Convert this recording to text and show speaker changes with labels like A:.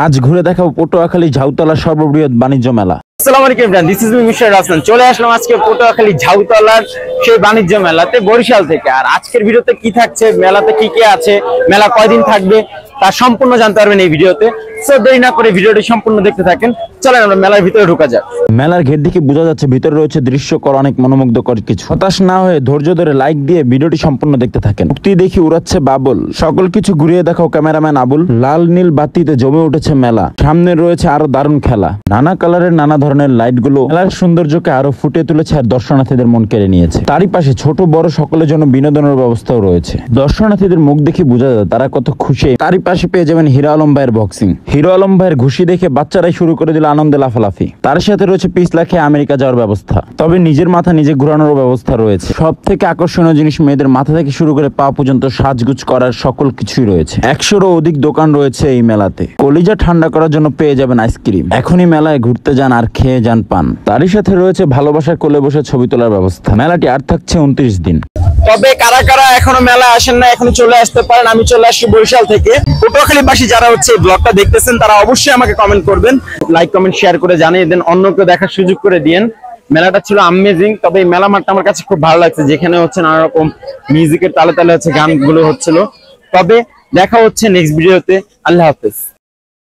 A: আজ ঘুরে দেখাবো পটুয়াখালী ঝাউতলার সর্ববৃহৎ বাণিজ্য মেলা।
B: আসসালামু আলাইকুম friend, this is me mister Rasel. চলে আসলাম আজকে পটুয়াখালী ঝাউতলার সেই বাণিজ্য মেলাতে বরিশাল থেকে। আর আজকের ভিডিওতে কি থাকছে, মেলাতে কি কি আছে, মেলা কয়দিন থাকবে তা সম্পূর্ণ জানতে পারবেন এই ভিডিওতে। সো দেরি না করে ভিডিওটি সম্পূর্ণ দেখতে থাকেন। চলেন আমরা মেলার ভিতরে ঢোকা যাক।
A: মেলার ঘের দিকে বোঝা যাচ্ছে ভিতরে রয়েছে দৃশ্যকর অনেক মনোমুগ্ধকর কিছু। হতাশ না হয়ে ধৈর্য ধরে লাইক দিয়ে ভিডিওটি সম্পূর্ণ দেখতে থাকেন। মুক্তি দেখি উড়াচ্ছে বাবুল, সকল কিছু ঘুরিয়ে দেখাও ক্যামেরাম্যান আবুল। লাল নীল বাতিতে জমে উঠেছে মেলা, সামনে রয়েছে আরো দারুণ খেলা। নানা কালারের নানা ধরনের লাইট গুলো মেলার সৌন্দর্যকে আরো ফুটিয়ে তুলেছে আর দর্শনার্থীদের মন কেড়ে নিয়েছে। তারই পাশে ছোট বড় সকলের জন্য বিনোদনের ব্যবস্থাও রয়েছে। দর্শনার্থীদের মুখ দেখে বোঝা যায় তারা কত খুশি। তারই পাশে পেয়ে যাবেন হিরো আলম ভাইয়ের বক্সিং। হিরো আলম ভাইয়ের ঘুষি দেখে বাচ্চারাই শুরু করে দিল আনন্দে লাফালাফি। তার সাথে রয়েছে পিছলা খেয়ে আমেরিকা যাওয়ার ব্যবস্থা, তবে নিজের মাথা নিজে ঘুরানোর ব্যবস্থা রয়েছে। সব থেকে আকর্ষণীয় জিনিস মেয়েদের মাথা থেকে শুরু করে পা পর্যন্ত সাজগুজ করার সকল কিছুই রয়েছে। 100-রও অধিক দোকান রয়েছে এই মেলাতে। কলিজা ঠান্ডা করার জন্য পেয়ে যাবেন আইসক্রিম। এখনই মেলায় ঘুরতে যান আর খেয়ে যান পান। তারই সাথে রয়েছে ভালোবাসার কোলে বসে ছবি তোলার ব্যবস্থা। মেলাটি আর থাকছে 29 দিন।
B: তবে কারা কারা এখনো মেলা আসেন না, এখনো চলে আসতে পারেন। আমি চলে আসছি বরিশাল থেকে। পটুয়াখালীবাসী যারা হচ্ছে এই ব্লগটা দেখতেছেন তারা অবশ্যই আমাকে কমেন্ট করবেন, লাইক কমেন্ট শেয়ার করে জানিয়ে দেন, অন্যকে দেখার সুযোগ করে দিয়েন। মেলাটা ছিল আমেজিং। তবে এই মেলা মাঠটা আমার কাছে খুব ভালো লাগছে, যেখানে হচ্ছে নানা রকম মিউজিকের তালে তালে হচ্ছে গানগুলো হচ্ছিল। তবে দেখা হচ্ছে নেক্সট ভিডিওতে। আল্লাহ হাফেজ।